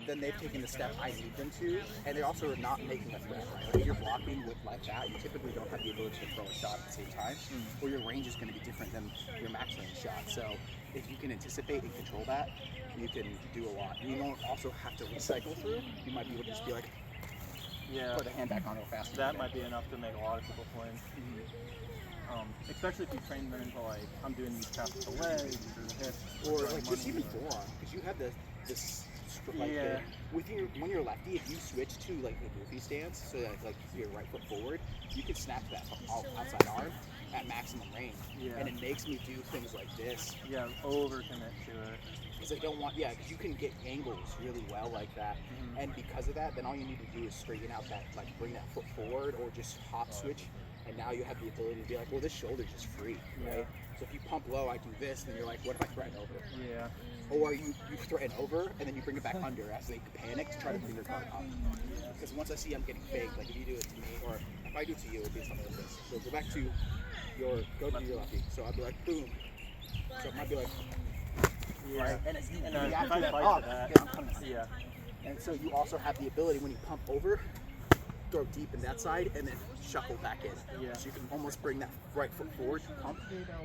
then they've taken the step I need them to, and they're also not making a threat, right? Like if you're blocking with like that, you typically don't have the ability to throw a shot at the same time, or your range is going to be different than your max range shot. So if you can anticipate and control that, you can do a lot. And you don't also have to recycle through. You might be able to just be like, put the hand back on real fast. That might be enough to make a lot of people flinch. Especially if you train them into like, I'm doing these taps with the legs or the hips. Or like just even forearm, because you have this like when you're lefty, if you switch to like the goofy stance, so that like your right foot forward, you can snap to that outside arm at maximum range, and it makes me do things like this. Yeah, overcommit to it. Because I don't want, because you can get angles really well like that, and because of that, then all you need to do is straighten out that, like bring that foot forward or just hop switch, and now you have the ability to be like, well, this shoulder's just free, right? So if you pump low, I do this, and then you're like, what if I threaten over? Yeah. Or you threaten over, and then you bring it back under as they panic to try to bring their guard up. Because once I see I'm getting faked, like if you do it to me, or if I do it to you, it would be something like this. So go back to your lefty. So I'd be like, boom. So it might be like, right? And after that up, I'm coming up. And so you also have the ability when you pump over, throw deep in that side, and then shuffle back in. So you can almost bring that right foot forward, pump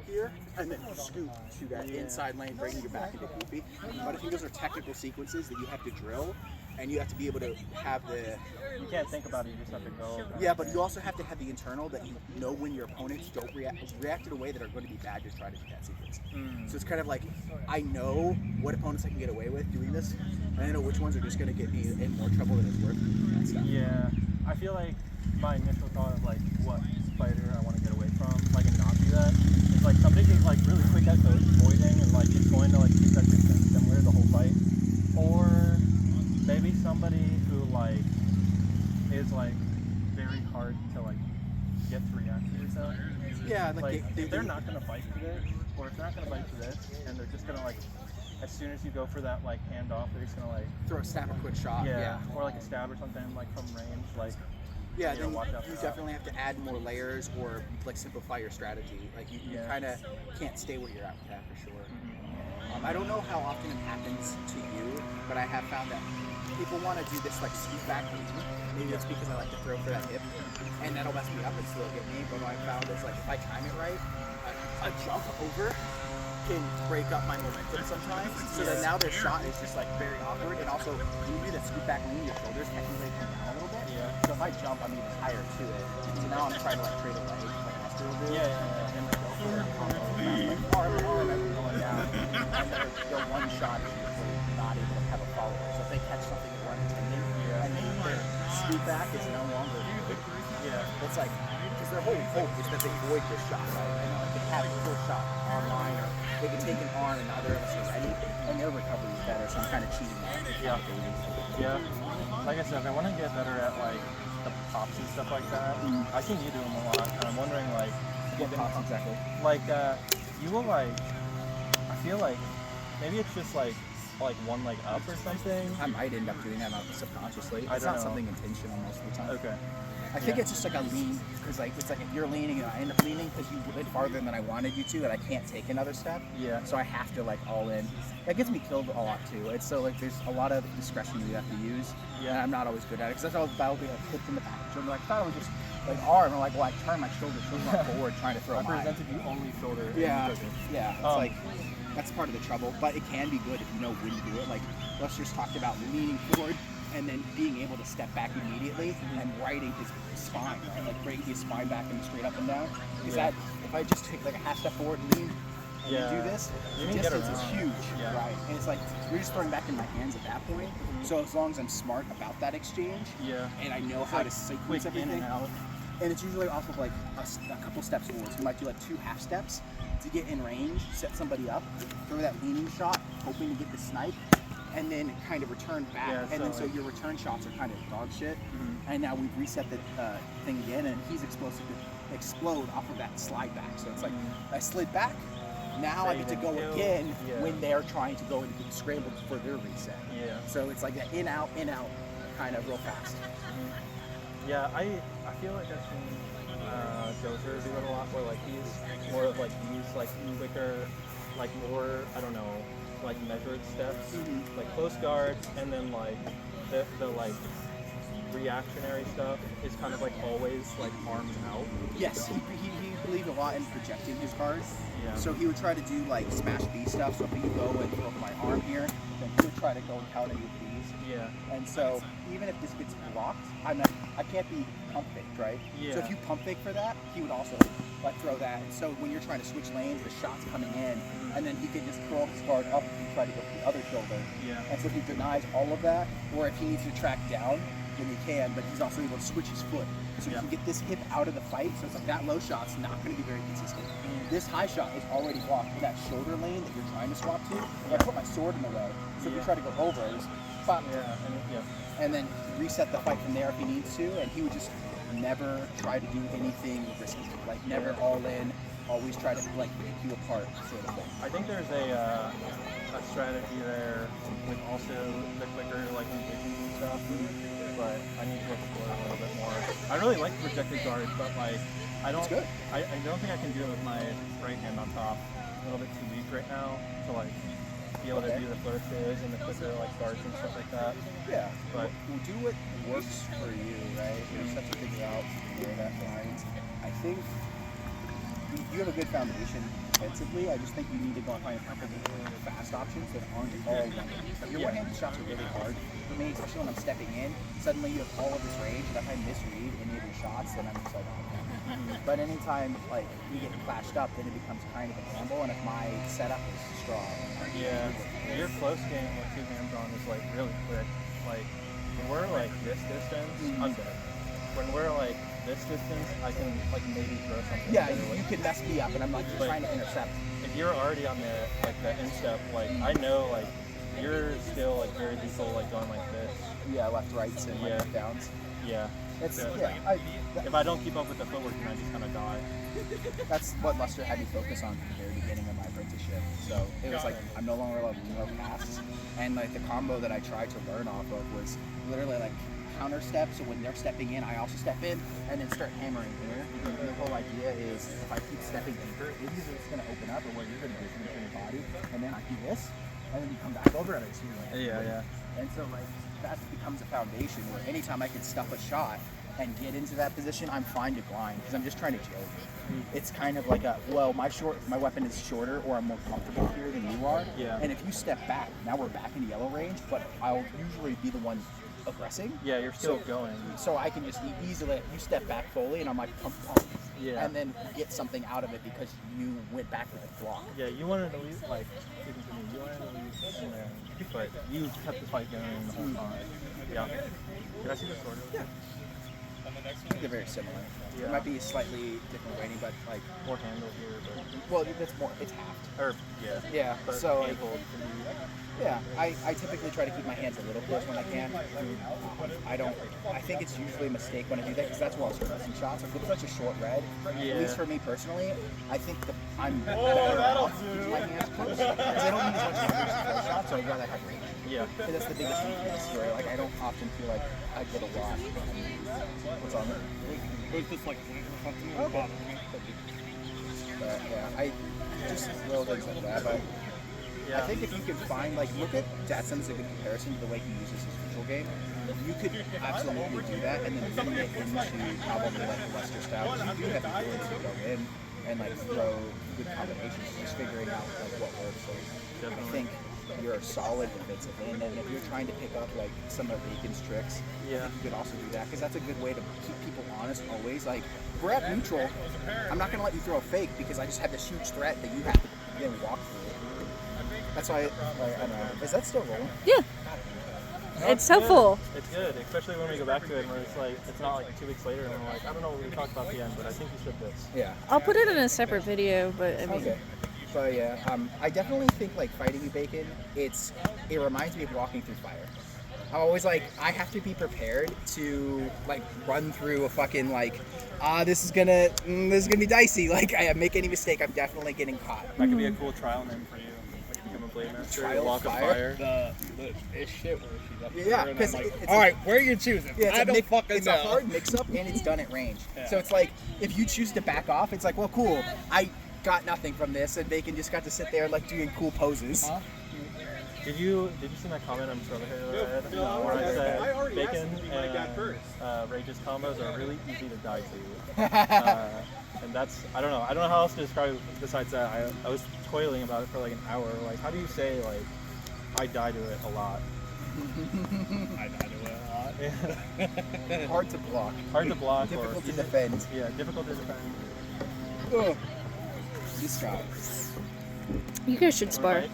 here, and then scoop to that inside lane, bringing you back into goofy. But I think those are technical sequences that you have to drill, and you have to be able to have the... You can't think about it, you just have to go. Yeah, but you also have to have the internal that you know when your opponents don't react in a way that are going to be bad to try to do that sequence. So it's kind of like, I know what opponents I can get away with doing this, and I know which ones are just going to get me in more trouble than it's worth. And stuff. Yeah, I feel like my initial thought of like what fighter I want to get away from, like and not do that, is like somebody who's like really quick at avoiding and like is going to like keep that distance similar the whole fight, or maybe somebody who like is like very hard to like get to react to yourself. Yeah, like if they're not gonna fight for this, or if they're not gonna fight for this, and they're just gonna like, as soon as you go for that like handoff, they're just gonna like throw a stab, a quick shot. Or like a stab or something like from range, like. Yeah, then you definitely have to add more layers or like simplify your strategy. Like you kind of can't stay where you're at with that for sure. I don't know how often it happens to you, but I have found that people want to do this like scoop back movement. Maybe it's because I like to throw for that hip, and that'll mess me up and still get me. But what I found is like if I time it right, a jump over can break up my momentum sometimes. So then now their shot is just like very awkward, and also when you do that scoop back lean, your shoulders technically come down a little bit. So if I jump, I'm even higher to it. So now I'm trying to like trade a leg, like Esther will do. And then go for a combo. Like arm, as we're going down, and their one shot is usually not able to have a follower. So if they catch something they weren't intending, and then their scoop back is no longer good. It's like, because their whole hope is that they avoid this shot, right? And like they have a full shot online, or they can take an arm and neither of us are ready, and their recovery is better, so I'm kind of cheating that. Like I said, I want to get better at like the pops and stuff like that. I see you do them a lot, and I'm wondering like what pops exactly? Like you will like, I feel like maybe it's just like one leg up or something. I might end up doing that subconsciously. It's not something intentional most of the time. Okay. I think it's just like a lean, because like it's like if you're leaning and I end up leaning because you went farther than I wanted you to, and I can't take another step. So I have to like all in. That gets me killed a lot too. It's so like there's a lot of discretion you have to use. And I'm not always good at it because that's how that'll be like flipped in the package. I'm like, I thought it was just like arm. I'm like, well, I turn my shoulder forward trying to throw I presented you only shoulder. It's like that's part of the trouble, but it can be good if you know when to do it. Like Lester just talked about leaning forward and then being able to step back immediately and righting his spine, right? Like breaking his spine back and straight up and down. Is that if I just take like a half step forward and lean and do this, the distance is huge, right? And it's like you're just throwing back in my hands at that point. So as long as I'm smart about that exchange, and I know how to sequence everything, and it's usually off of like a couple steps forward. So you might do like 2 half steps to get in range, set somebody up, throw that leaning shot, hoping to get the snipe, and then kind of return back. And then so your return shots are kind of dog shit. And now we've reset the thing again, and he's explosive to explode off of that slide back. So it's like I slid back. Now I get to go again when they're trying to go and get scrambled for their reset. So it's like that in out kind of real fast. I feel like I've seen Dozer do it a lot, where like he's more of like quicker, like more, I don't know, like measured steps, like close guards, and then like the like reactionary stuff is kind of like always like arms out. Yes, he believed a lot in projecting his cards. Yeah. So he would try to do like smash B stuff. So if you go and throw my arm here, then he would try to go and counter you with these. Yeah. And so even if this gets blocked, I can't be pump faked, right? Yeah. So if you pump fake for that, he would also like throw that. And so when you're trying to switch lanes, the shot's coming in, and then he could just curl his guard up if you try to go to the other shoulder. Yeah. And so if he denies all of that, or if he needs to track down, then he can, but he's also able to switch his foot. So you can get this hip out of the fight, so it's like that low shot's not going to be very consistent. This high shot is already blocked in that shoulder lane that you're trying to swap to. I put my sword in the way, so if you try to go over, it's pop. And then reset the fight from there if he needs to, and he would just never try to do anything risky, like never all in, always try to like pick you apart sort of thing. I think there's a strategy there with also the quicker like engagements and stuff, but I need to explore a little bit more. I really like the projected guard, but like I don't think I can do it with my right hand on top. A little bit too weak right now to like be able to do the flourishes and the quicker like guards and stuff like that. Yeah, but we'll do what works for you, right? You just have to figure out where that lies. I think you have a good foundation defensively. I just think you need to go and find a couple of fast options that aren't all running. Your one-handed shots are really hard for me, especially when I'm stepping in. Suddenly you have all of this range, and if I misread any of your shots, then I'm just like, okay. But anytime like you get flashed up, then it becomes kind of a gamble. And if my setup is strong, your close game with two hands on is like really quick. Like when we're like this distance, I'm dead. When we're like this distance, I can like maybe throw something. Yeah, you can mess me up, and I'm like trying to intercept. If you're already on the like the instep, like I know like you're still like very lethal, like going like this. Yeah, left, rights, and like downs. Yeah. It's if I don't keep up with the footwork, then I just kind of die. That's what Lester had me focus on from the very beginning of my apprenticeship. So it was like I'm no longer allowed to know passes, and like the combo that I tried to learn off of was literally like counter step. So when they're stepping in, I also step in and then start hammering here. And the whole idea is if I keep stepping deeper, it's either it's going to open up or where you're going to do something to your body, and then I do this, and then you come back over and I see you. Yeah. And so like that becomes a foundation where anytime I can stuff a shot and get into that position, I'm fine to grind because I'm just trying to joke. It's kind of like my weapon is shorter, or I'm more comfortable here than you are. Yeah. And if you step back, now we're back in yellow range, but I'll usually be the one aggressing. Yeah, you're still going. So I can just easily, you step back fully, and I'm like pump, yeah, and then get something out of it because you went back with a block. Yeah, you wanted to leave, like, speaking to me, you wanted to leave in there, but you kept the fight going the whole time. Yeah. Did I see the sword? Yeah. I think they're very similar. Yeah. It might be a slightly different rating, but like more handle here, but well, it's halved. Or yeah. But so handled can be. Yeah, I typically try to keep my hands a little close when I can. I think it's usually a mistake when I do that because that's where I'll start missing shots. If it's such a short red, at least for me personally, I think I'm better off keeping my hands close because I don't need as much coverage to throw shots, so I'd rather have range. Yeah. Because that's the biggest weakness where like I don't often feel like I get a lot. What's on there? It was just like something okay. But yeah, I just little things like that. But I think if you could find, like, look at Datson's a good comparison to the way he uses his visual game. You could absolutely do that and then bring it into probably like the Lester style. You do have the ability to go in and like throw good combinations, just figuring out like what works. So I think you're solid defensively, and then if you're trying to pick up like some of Bacon's tricks, I think you could also do that because that's a good way to keep people honest always. Like, if we're at neutral, I'm not going to let you throw a fake because I just have this huge threat that you have to then walk through. That's why, I don't know. Is that still rolling? Yeah. No, it's so full. It's good, especially when we go back to it and it's like, it's not like 2 weeks later and we're like, I don't know what we talked about at the end, but I think you said this. Yeah. I'll put it in a separate video, but I mean. Okay. But yeah, I definitely think like fighting you, Bacon, it reminds me of walking through fire. I'm always like, I have to be prepared to like run through a fucking like, this is gonna be dicey. Like, I make any mistake, I'm definitely getting caught. That could be a cool trial name for you. Like, become a blade master. Trial walk of fire. It's shit where she's up Yeah, there, because like, all right, where are you choosing? Yeah, I don't fucking it's know. a hard mix-up, and it's done at range. Yeah. So it's like, if you choose to back off, it's like, well, cool, I got nothing from this, and Bacon just got to sit there like doing cool poses. Huh? Did you see my comment on Brotherhood where I said bacon and Rage's combos are really easy to die to, and that's I don't know how else to describe it besides that. I was toiling about it for like an hour. Like, how do you say like I die to it a lot? I die to it a lot. Yeah. Hard to block. Hard to block. Difficult to defend. Yeah, difficult to defend. Ugh. These guys. You guys should spar. Right?